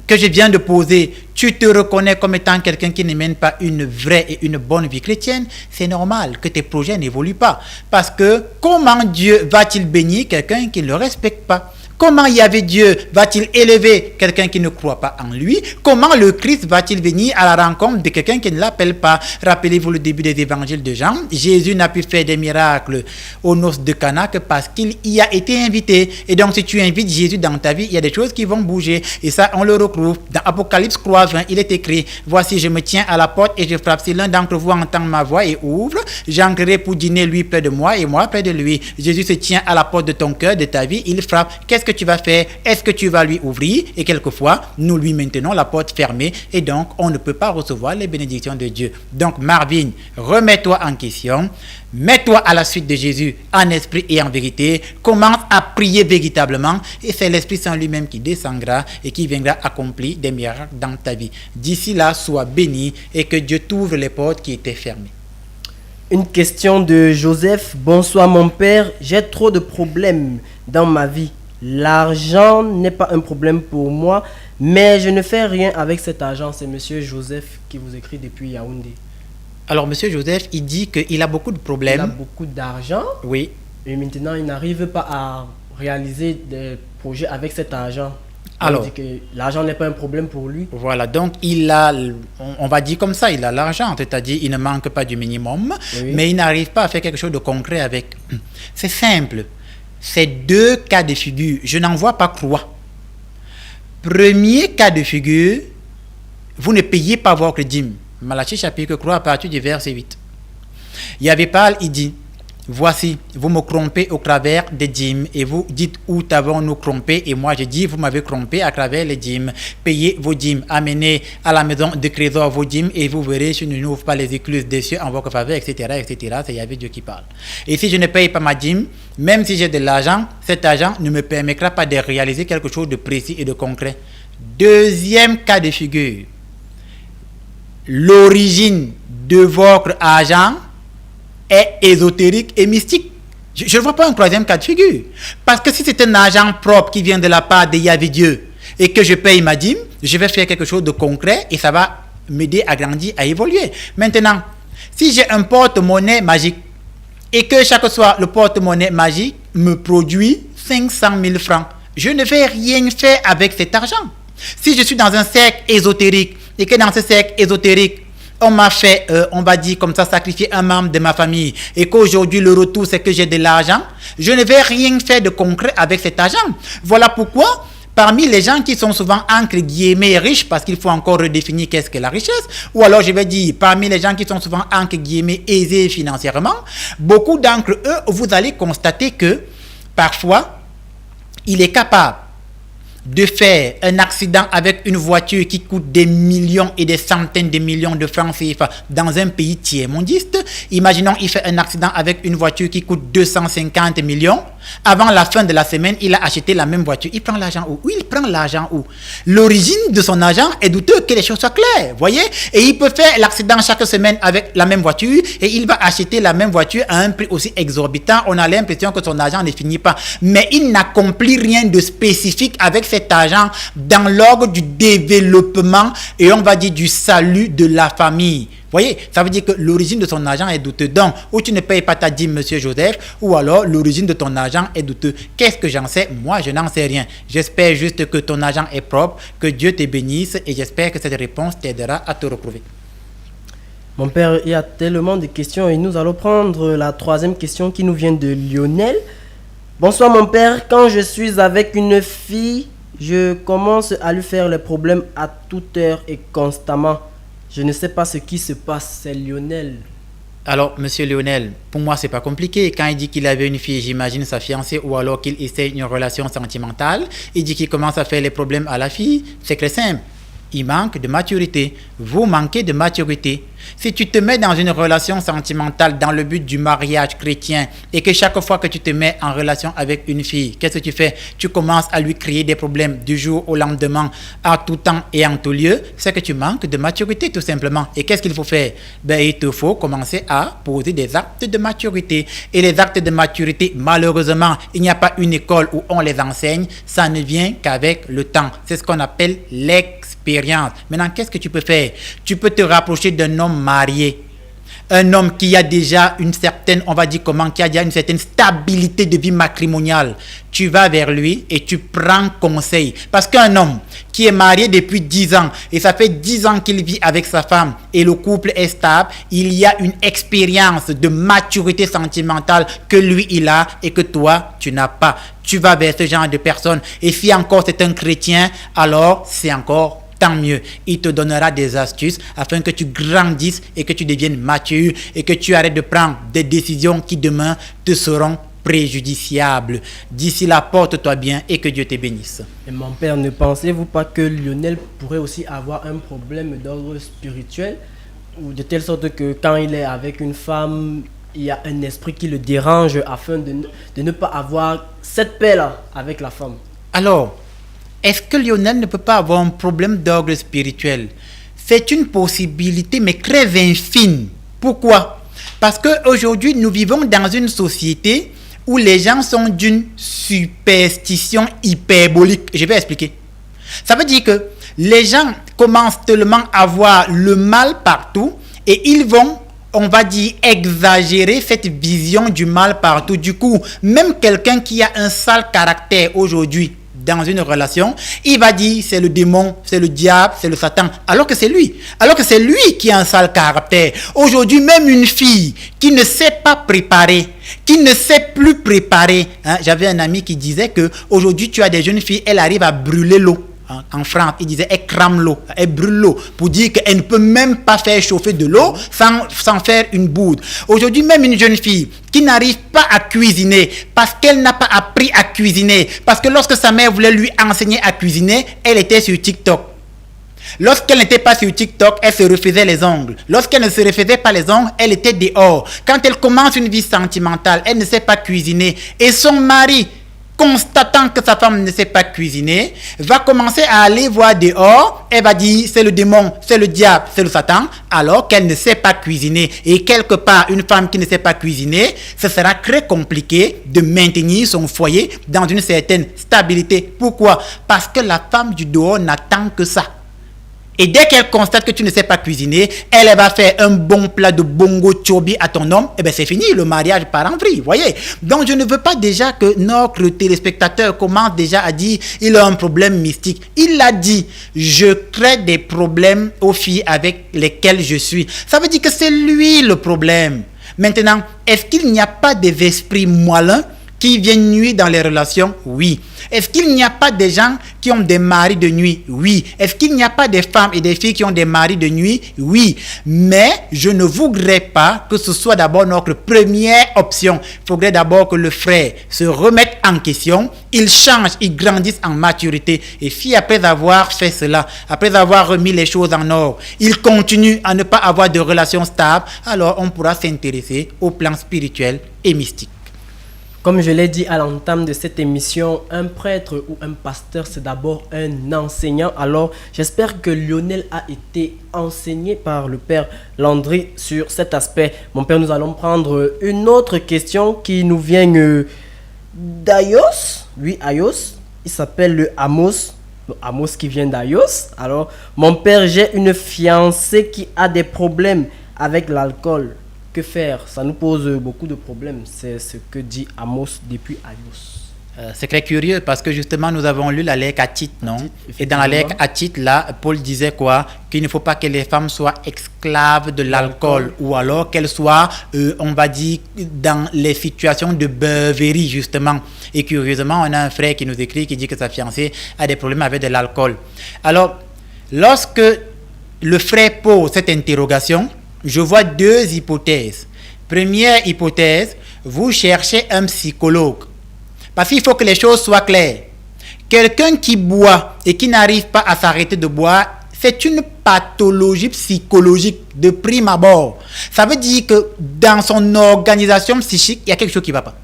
B: que je viens de poser, tu te reconnais comme étant quelqu'un qui ne mène pas une vraie et une bonne vie chrétienne, c'est normal que tes projets n'évoluent pas. Parce que comment Dieu va-t-il bénir quelqu'un qui ne le respecte pas? Comment Yahvé Dieu va-t-il élever quelqu'un qui ne croit pas en lui? Comment le Christ va-t-il venir à la rencontre de quelqu'un qui ne l'appelle pas? Rappelez-vous le début des évangiles de Jean. Jésus n'a pu faire des miracles aux noces de Cana que parce qu'il y a été invité. Et donc si tu invites Jésus dans ta vie, il y a des choses qui vont bouger. Et ça, on le retrouve dans Apocalypse 3:20. Il est écrit: voici, je me tiens à la porte et je frappe. Si l'un d'entre vous entend ma voix et ouvre, j'entrerai pour dîner, lui près de moi et moi près de lui. Jésus se tient à la porte de ton cœur, de ta vie. Il frappe. Qu'est-ce que tu vas faire? Est-ce que tu vas lui ouvrir? Et quelquefois, nous lui maintenons la porte fermée et donc on ne peut pas recevoir les bénédictions de Dieu. Donc Marvin, remets-toi en question, mets-toi à la suite de Jésus en esprit et en vérité, commence à prier véritablement et c'est l'Esprit Saint lui-même qui descendra et qui viendra accomplir des miracles dans ta vie. D'ici là, sois béni et que Dieu t'ouvre les portes qui étaient fermées.
A: Une question de Joseph. Bonsoir mon père, j'ai trop de problèmes dans ma vie. L'argent n'est pas un problème pour moi, mais je ne fais rien avec cet argent. C'est monsieur Joseph qui vous écrit depuis Yaoundé.
B: Alors monsieur Joseph, il dit qu'il a beaucoup de problèmes.
A: Il a beaucoup d'argent.
B: Oui.
A: Et maintenant, il n'arrive pas à réaliser des projets avec cet argent.
B: Alors,
A: il dit que l'argent n'est pas un problème pour lui.
B: Voilà, donc il a, on va dire comme ça, il a l'argent, c'est-à-dire il ne manque pas du minimum,
A: Oui.
B: mais il n'arrive pas à faire quelque chose de concret avec. C'est simple. C'est deux cas de figure. Je n'en vois pas trois. Premier cas de figure, vous ne payez pas votre dîme. Malachie chapitre 3 à partir du verset 8. Yahvé parle, il dit: voici, vous me trompez au travers des dîmes et vous dites où t'avons-nous trompé, et moi je dis vous m'avez trompé à travers les dîmes. Payez vos dîmes, amenez à la maison de trésor vos dîmes et vous verrez si je n'ouvre pas les écluses des cieux en votre faveur, etc. etc. C'est Yahvé Dieu qui parle. Et si je ne paye pas ma dîme, même si j'ai de l'argent, cet argent ne me permettra pas de réaliser quelque chose de précis et de concret. Deuxième cas de figure, l'origine de votre argent est ésotérique et mystique. Je ne vois pas un troisième cas de figure. Parce que si c'est un argent propre qui vient de la part de Yahvé Dieu et que je paye ma dîme, je vais faire quelque chose de concret et ça va m'aider à grandir, à évoluer. Maintenant, si j'ai un porte-monnaie magique et que chaque soir le porte-monnaie magique me produit 500 000 francs, je ne vais rien faire avec cet argent. Si je suis dans un cercle ésotérique et que dans ce cercle ésotérique, on m'a fait, on va dire comme ça, sacrifier un membre de ma famille et qu'aujourd'hui le retour c'est que j'ai de l'argent, je ne vais rien faire de concret avec cet argent. Voilà pourquoi parmi les gens qui sont souvent entre guillemets riches, parce qu'il faut encore redéfinir qu'est-ce que la richesse, ou alors je vais dire parmi les gens qui sont souvent entre guillemets aisés financièrement, beaucoup d'entre eux, vous allez constater que parfois il est capable de faire un accident avec une voiture qui coûte des millions et des centaines de millions de francs CFA dans un pays tiers-mondiste. Imaginons il fait un accident avec une voiture qui coûte 250 millions. Avant la fin de la semaine, il a acheté la même voiture. Il prend l'argent où? Il prend l'argent où? L'origine de son argent est douteux, que les choses soient claires, voyez? Et il peut faire l'accident chaque semaine avec la même voiture et il va acheter la même voiture à un prix aussi exorbitant. On a l'impression que son argent ne finit pas. Mais il n'accomplit rien de spécifique avec cet argent dans l'ordre du développement et on va dire du salut de la famille. Voyez, ça veut dire que l'origine de son argent est douteuse. Donc, ou tu ne payes pas ta dîme, monsieur Joseph, ou alors l'origine de ton argent est douteuse. Qu'est-ce que j'en sais? Moi, je n'en sais rien. J'espère juste que ton argent est propre, que Dieu te bénisse et j'espère que cette réponse t'aidera à te retrouver.
A: Mon père, il y a tellement de questions et nous allons prendre la troisième question qui nous vient de Lionel. Bonsoir mon père, quand je suis avec une fille, je commence à lui faire les problèmes à toute heure et constamment. Je ne sais pas ce qui se passe, c'est Lionel.
B: Alors, monsieur Lionel, pour moi, c'est pas compliqué. Quand il dit qu'il avait une fille, j'imagine sa fiancée, ou alors qu'il essaie une relation sentimentale, il dit qu'il commence à faire les problèmes à la fille. C'est très simple. Il manque de maturité. Vous manquez de maturité. Si tu te mets dans une relation sentimentale dans le but du mariage chrétien et que chaque fois que tu te mets en relation avec une fille, qu'est-ce que tu fais? Tu commences à lui créer des problèmes du jour au lendemain, à tout temps et en tout lieu, c'est que tu manques de maturité tout simplement. Et qu'est-ce qu'il faut faire? Il te faut commencer à poser des actes de maturité. Et les actes de maturité, malheureusement, il n'y a pas une école où on les enseigne, ça ne vient qu'avec le temps. C'est ce qu'on appelle l'expérience. Maintenant, qu'est-ce que tu peux faire? Tu peux te rapprocher d'un homme marié, un homme qui a déjà une certaine, on va dire comment, qui a déjà une certaine stabilité de vie matrimoniale. Tu vas vers lui et tu prends conseil. Parce qu'un homme qui est marié depuis 10 ans et ça fait 10 ans qu'il vit avec sa femme et le couple est stable, il y a une expérience de maturité sentimentale que lui il a et que toi tu n'as pas. Tu vas vers ce genre de personne et si encore c'est un chrétien, alors c'est encore tant mieux. Il te donnera des astuces afin que tu grandisses et que tu deviennes mature et que tu arrêtes de prendre des décisions qui demain te seront préjudiciables. D'ici là, porte-toi bien et que Dieu te bénisse.
A: Et mon père, ne pensez-vous pas que Lionel pourrait aussi avoir un problème d'ordre spirituel, ou de telle sorte que quand il est avec une femme, il y a un esprit qui le dérange afin de ne pas avoir cette paix-là avec la femme?
B: Alors, est-ce que Lionel ne peut pas avoir un problème d'ordre spirituel? C'est une possibilité, mais très infime. Pourquoi? Parce qu'aujourd'hui, nous vivons dans une société où les gens sont d'une superstition hyperbolique. Je vais expliquer. Ça veut dire que les gens commencent tellement à voir le mal partout et ils vont, on va dire, exagérer cette vision du mal partout. Du coup, même quelqu'un qui a un sale caractère aujourd'hui, dans une relation, il va dire c'est le démon, c'est le diable, c'est le Satan, alors que c'est lui. Alors que c'est lui qui a un sale caractère. Aujourd'hui, même une fille qui ne sait pas préparer, qui ne sait plus préparer. J'avais un ami qui disait que aujourd'hui tu as des jeunes filles, elles arrivent à brûler l'eau. En France, il disait elle crame l'eau, elle brûle l'eau pour dire qu'elle ne peut même pas faire chauffer de l'eau sans faire une boude. Aujourd'hui, même une jeune fille qui n'arrive pas à cuisiner parce qu'elle n'a pas appris à cuisiner, parce que lorsque sa mère voulait lui enseigner à cuisiner, elle était sur TikTok. Lorsqu'elle n'était pas sur TikTok, elle se refaisait les ongles. Lorsqu'elle ne se refaisait pas les ongles, elle était dehors. Quand elle commence une vie sentimentale, elle ne sait pas cuisiner. Et son mari, constatant que sa femme ne sait pas cuisiner, va commencer à aller voir dehors. Elle va dire c'est le démon, c'est le diable, c'est le Satan, alors qu'elle ne sait pas cuisiner. Et quelque part, une femme qui ne sait pas cuisiner, ce sera très compliqué de maintenir son foyer dans une certaine stabilité. Pourquoi? Parce que la femme du dehors n'attend que ça. Et dès qu'elle constate que tu ne sais pas cuisiner, elle va faire un bon plat de bongo chobi à ton homme, et bien c'est fini, le mariage part en vrille, voyez. Donc je ne veux pas déjà que notre téléspectateur commence déjà à dire il a un problème mystique. Il l'a dit, je crée des problèmes aux filles avec lesquelles je suis. Ça veut dire que c'est lui le problème. Maintenant, est-ce qu'il n'y a pas des esprits moelleux qui viennent nuire dans les relations? Oui. Est-ce qu'il n'y a pas des gens qui ont des maris de nuit? Oui. Est-ce qu'il n'y a pas des femmes et des filles qui ont des maris de nuit? Oui. Mais je ne voudrais pas que ce soit d'abord notre première option. Il faudrait d'abord que le frère se remette en question, il change, il grandisse en maturité. Et si après avoir fait cela, après avoir remis les choses en ordre, il continue à ne pas avoir de relations stables, alors on pourra s'intéresser au plan spirituel et mystique.
A: Comme je l'ai dit à l'entame de cette émission, un prêtre ou un pasteur, c'est d'abord un enseignant. Alors, j'espère que Lionel a été enseigné par le Père Landry sur cet aspect. Mon Père, nous allons prendre une autre question qui nous vient d'Aios. Lui, Aios, il s'appelle le Amos. Le Amos qui vient d'Aios. Alors, mon Père, j'ai une fiancée qui a des problèmes avec l'alcool. Que faire? Ça nous pose beaucoup de problèmes. C'est ce que dit Amos depuis Aios.
B: C'est très curieux parce que justement nous avons lu la lettre à Tite, non? Et dans la lettre à Tite, là, Paul disait quoi? Qu'il ne faut pas que les femmes soient esclaves de l'alcool ou alors qu'elles soient, on va dire, dans les situations de beuverie justement. Et curieusement, on a un frère qui nous écrit, qui dit que sa fiancée a des problèmes avec de l'alcool. Alors, lorsque le frère pose cette interrogation, je vois deux hypothèses. Première hypothèse, vous cherchez un psychologue. Parce qu'il faut que les choses soient claires. Quelqu'un qui boit et qui n'arrive pas à s'arrêter de boire, c'est une pathologie psychologique de prime abord. Ça veut dire que dans son organisation psychique, il y a quelque chose qui ne va pas.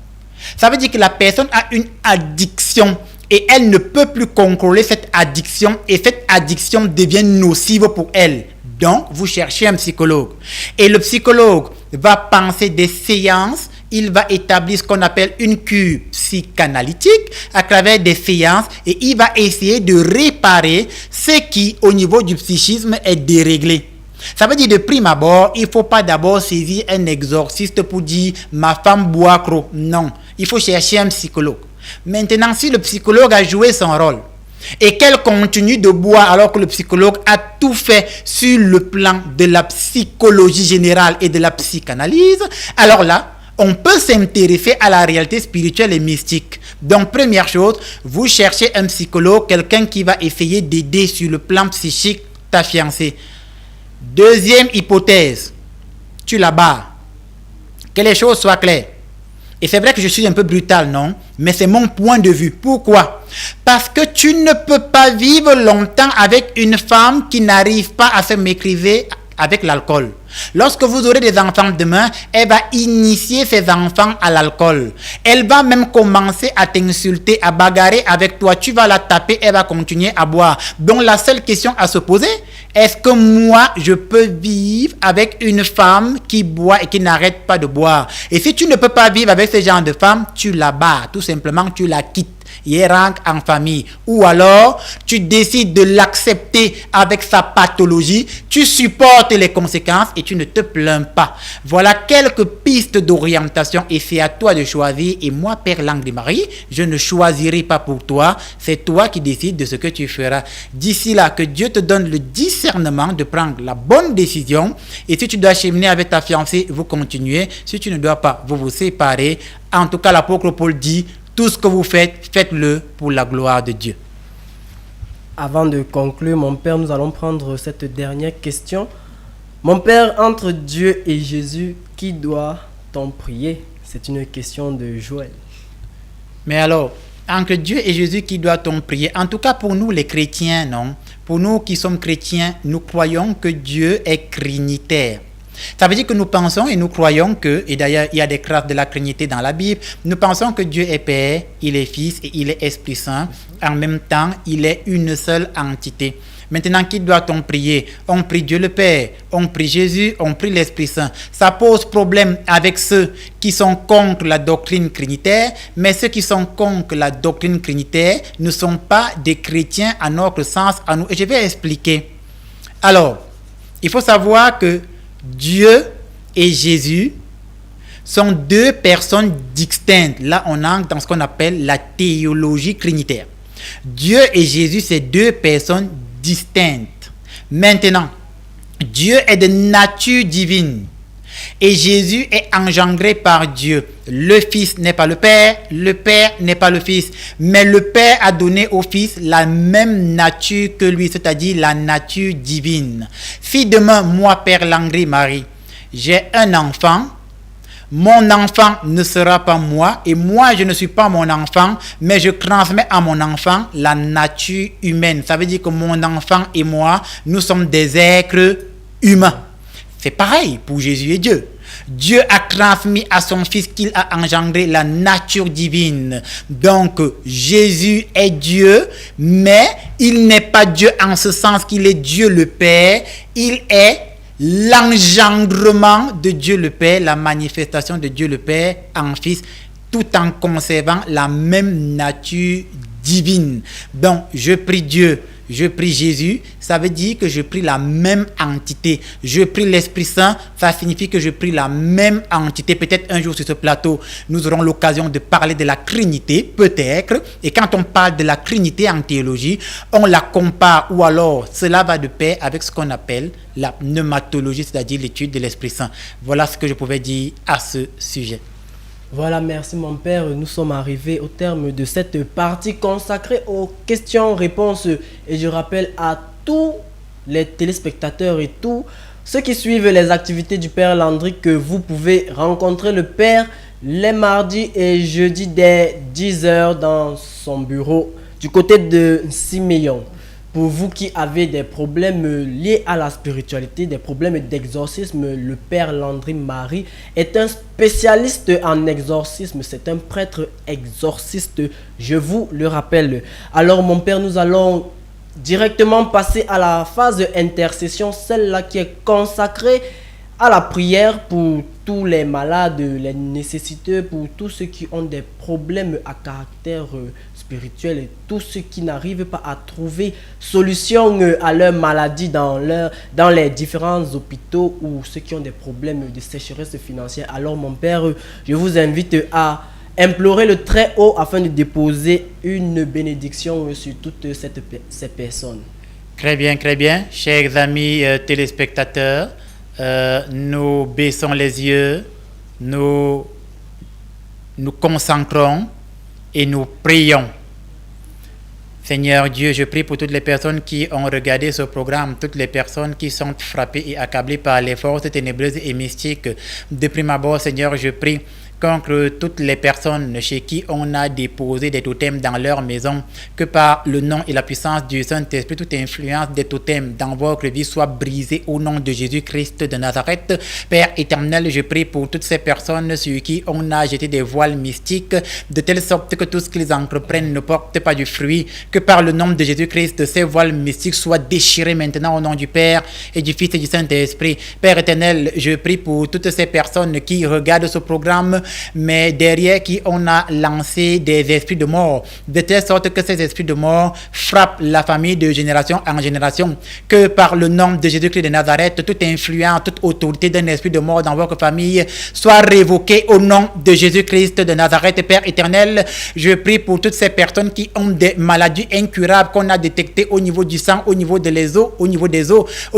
B: Ça veut dire que la personne a une addiction et elle ne peut plus contrôler cette addiction et cette addiction devient nocive pour elle. Donc, vous cherchez un psychologue. Et le psychologue va penser des séances, il va établir ce qu'on appelle une cure psychanalytique à travers des séances et il va essayer de réparer ce qui, au niveau du psychisme, est déréglé. Ça veut dire de prime abord, il ne faut pas d'abord saisir un exorciste pour dire « ma femme boit trop ». Non, il faut chercher un psychologue. Maintenant, si le psychologue a joué son rôle, et qu'elle continue de boire alors que le psychologue a tout fait sur le plan de la psychologie générale et de la psychanalyse, alors là, on peut s'intéresser à la réalité spirituelle et mystique. Donc, première chose, vous cherchez un psychologue, quelqu'un qui va essayer d'aider sur le plan psychique ta fiancée. Deuxième hypothèse, tu la barres. Que les choses soient claires. Et c'est vrai que je suis un peu brutal, non? Mais c'est mon point de vue. Pourquoi? Parce que tu ne peux pas vivre longtemps avec une femme qui n'arrive pas à se maîtriser avec l'alcool. Lorsque vous aurez des enfants demain, elle va initier ses enfants à l'alcool. Elle va même commencer à t'insulter, à bagarrer avec toi. Tu vas la taper, elle va continuer à boire. Donc la seule question à se poser, est-ce que moi, je peux vivre avec une femme qui boit et qui n'arrête pas de boire? Et si tu ne peux pas vivre avec ce genre de femme, tu la bats. Tout simplement, tu la quittes. Et rentre en famille. Ou alors, tu décides de l'accepter avec sa pathologie, tu supportes les conséquences et tu ne te plains pas. Voilà quelques pistes d'orientation et c'est à toi de choisir. Et moi, Père Landry-Marie, je ne choisirai pas pour toi. C'est toi qui décides de ce que tu feras. D'ici là, que Dieu te donne le discernement de prendre la bonne décision. Et si tu dois cheminer avec ta fiancée, vous continuez. Si tu ne dois pas, vous vous séparez. En tout cas, l'apôtre Paul dit, tout ce que vous faites, faites-le pour la gloire de Dieu.
A: Avant de conclure, mon Père, nous allons prendre cette dernière question. Mon Père, entre Dieu et Jésus, qui doit-on prier? C'est une question de Joël.
B: Mais alors, entre Dieu et Jésus, qui doit-on prier? En tout cas, pour nous les chrétiens, non? Pour nous qui sommes chrétiens, nous croyons que Dieu est trinitaire. Ça veut dire que nous pensons et nous croyons que, et d'ailleurs il y a des traces de la Trinité dans la Bible, nous pensons que Dieu est Père, il est Fils et il est Esprit Saint. En même temps, il est une seule entité. Maintenant, qui doit-on prier? On prie Dieu le Père, on prie Jésus, on prie l'Esprit Saint. Ça pose problème avec ceux qui sont contre la doctrine trinitaire, mais ceux qui sont contre la doctrine trinitaire ne sont pas des chrétiens à notre sens, à nous. Et je vais expliquer. Alors, il faut savoir que Dieu et Jésus sont deux personnes distinctes. Là, on entre dans ce qu'on appelle la théologie trinitaire. Dieu et Jésus, c'est deux personnes distinctes. Maintenant, Dieu est de nature divine et Jésus est engendré par Dieu. Le Fils n'est pas le Père n'est pas le Fils, mais le Père a donné au Fils la même nature que lui, c'est-à-dire la nature divine. Si demain, moi, Père Landry-Marie, j'ai un enfant, mon enfant ne sera pas moi et moi, je ne suis pas mon enfant, mais je transmets à mon enfant la nature humaine. Ça veut dire que mon enfant et moi, nous sommes des êtres humains. C'est pareil pour Jésus et Dieu. Dieu a transmis à son Fils qu'il a engendré la nature divine. Donc, Jésus est Dieu, mais il n'est pas Dieu en ce sens qu'il est Dieu le Père. Il est l'engendrement de Dieu le Père, la manifestation de Dieu le Père en Fils, tout en conservant la même nature divine. Donc, je prie Dieu, je prie Jésus, ça veut dire que je prie la même entité. Je prie l'Esprit Saint, ça signifie que je prie la même entité. Peut-être un jour sur ce plateau, nous aurons l'occasion de parler de la Trinité, peut-être. Et quand on parle de la Trinité en théologie, on la compare, ou alors cela va de pair avec ce qu'on appelle la pneumatologie, c'est-à-dire l'étude de l'Esprit Saint. Voilà ce que je pouvais dire à ce sujet.
A: Voilà, merci mon père. Nous sommes arrivés au terme de cette partie consacrée aux questions-réponses. Et je rappelle à tous les téléspectateurs et tous ceux qui suivent les activités du père Landry que vous pouvez rencontrer le père les mardis et jeudis dès 10h dans son bureau du côté de Siméon. Pour vous qui avez des problèmes liés à la spiritualité, des problèmes d'exorcisme, le père Landry Marie est un spécialiste en exorcisme. C'est un prêtre exorciste, je vous le rappelle. Alors mon père, nous allons directement passer à la phase intercession, celle-là qui est consacrée à la prière pour tous les malades, les nécessiteux, pour tous ceux qui ont des problèmes à caractère spirituel et tous ceux qui n'arrivent pas à trouver solution à leur maladie dans les différents hôpitaux ou ceux qui ont des problèmes de sécheresse financière. Alors mon père, je vous invite à implorer le très haut afin de déposer une bénédiction sur toutes ces personnes.
B: Très bien, chers amis téléspectateurs, nous baissons les yeux, nous concentrons et nous prions. Seigneur Dieu, je prie pour toutes les personnes qui ont regardé ce programme, toutes les personnes qui sont frappées et accablées par les forces ténébreuses et mystiques. De prime abord, Seigneur, je prie contre toutes les personnes chez qui on a déposé des totems dans leur maison, que par le nom et la puissance du Saint-Esprit, toute influence des totems dans votre vie soit brisée au nom de Jésus-Christ de Nazareth. Père éternel, je prie pour toutes ces personnes sur qui on a jeté des voiles mystiques, de telle sorte que tout ce qu'ils entreprennent ne porte pas du fruit, que par le nom de Jésus-Christ, ces voiles mystiques soient déchirées maintenant au nom du Père et du Fils et du Saint-Esprit. Père éternel, je prie pour toutes ces personnes qui regardent ce programme, mais derrière qui on a lancé des esprits de mort, de telle sorte que ces esprits de mort frappent la famille de génération en génération, que par le nom de Jésus-Christ de Nazareth, toute influence, toute autorité d'un esprit de mort dans votre famille soit révoquée au nom de Jésus-Christ de Nazareth. Père éternel, je prie pour toutes ces personnes qui ont des maladies incurables qu'on a détectées au niveau du sang, au niveau des os, au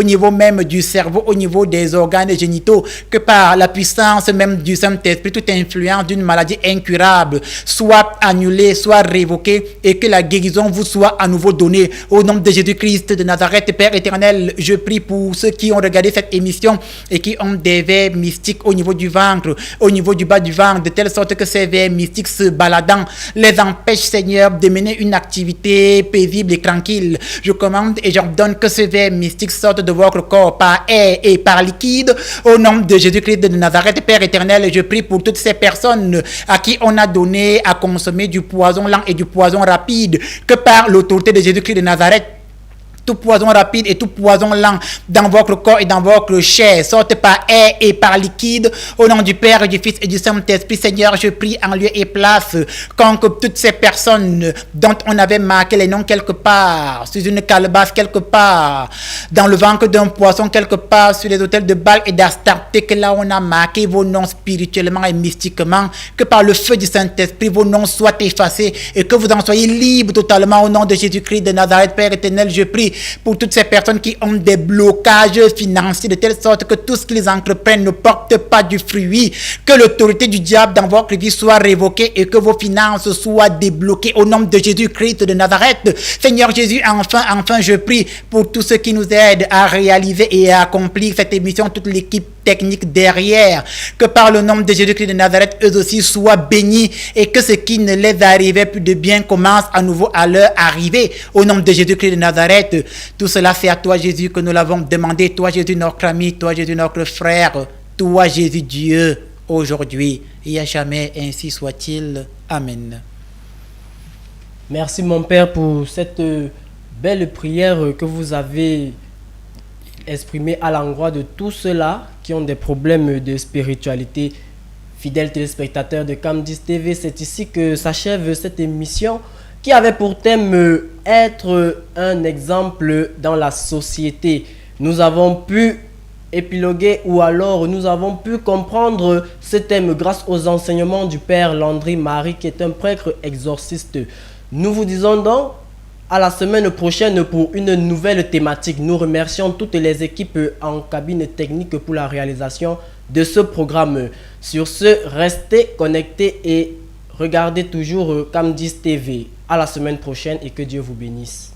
B: niveau même du cerveau, au niveau des organes génitaux, que par la puissance même du Saint-Esprit, toute influence d'une maladie incurable soit annulée, soit révoquée et que la guérison vous soit à nouveau donnée au nom de Jésus-Christ de Nazareth. Père éternel, je prie pour ceux qui ont regardé cette émission et qui ont des vers mystiques au niveau du ventre, au niveau du bas du ventre, de telle sorte que ces vers mystiques se baladant les empêchent, Seigneur, de mener une activité paisible et tranquille. Je commande et j'ordonne que ces vers mystiques sortent de votre corps par air et par liquide au nom de Jésus-Christ de Nazareth. Père éternel, je prie pour toutes ces personnes à qui on a donné à consommer du poison lent et du poison rapide, que par l'autorité de Jésus-Christ de Nazareth, tout poison rapide et tout poison lent dans votre corps et dans votre chair sortent par air et par liquide au nom du Père, du Fils et du Saint-Esprit. Seigneur, je prie en lieu et place contre toutes ces personnes dont on avait marqué les noms quelque part sur une calebasse, quelque part dans le ventre d'un poisson, quelque part sur les autels de Baal et d'Astarté, que là on a marqué vos noms spirituellement et mystiquement, que par le feu du Saint-Esprit vos noms soient effacés et que vous en soyez libres totalement au nom de Jésus-Christ de Nazareth. Père éternel, je prie pour toutes ces personnes qui ont des blocages financiers de telle sorte que tout ce qu'ils entreprennent ne porte pas du fruit, que l'autorité du diable dans votre vie soit révoquée et que vos finances soient débloquées au nom de Jésus-Christ de Nazareth. Seigneur Jésus, enfin je prie pour tous ceux qui nous aident à réaliser et à accomplir cette émission, toute l'équipe technique derrière, que par le nom de Jésus-Christ de Nazareth, eux aussi soient bénis et que ce qui ne les arrivait plus de bien commence à nouveau à leur arriver au nom de Jésus-Christ de Nazareth. Tout cela, c'est à toi Jésus que nous l'avons demandé, toi Jésus notre ami, toi Jésus notre frère. toi Jésus Dieu, aujourd'hui et à jamais, ainsi soit-il. Amen.
A: Merci mon Père pour cette belle prière que vous avez exprimée à l'endroit de tous ceux-là qui ont des problèmes de spiritualité. Fidèles téléspectateurs de Camdis TV, c'est ici que s'achève cette émission qui avait pour thème être un exemple dans la société. Nous avons pu épiloguer ou alors nous avons pu comprendre ce thème grâce aux enseignements du Père Landry Marie qui est un prêtre exorciste. Nous vous disons donc à la semaine prochaine pour une nouvelle thématique. Nous remercions toutes les équipes en cabine technique pour la réalisation de ce programme. Sur ce, restez connectés et regardez toujours Camdis TV. À la semaine prochaine et que Dieu vous bénisse.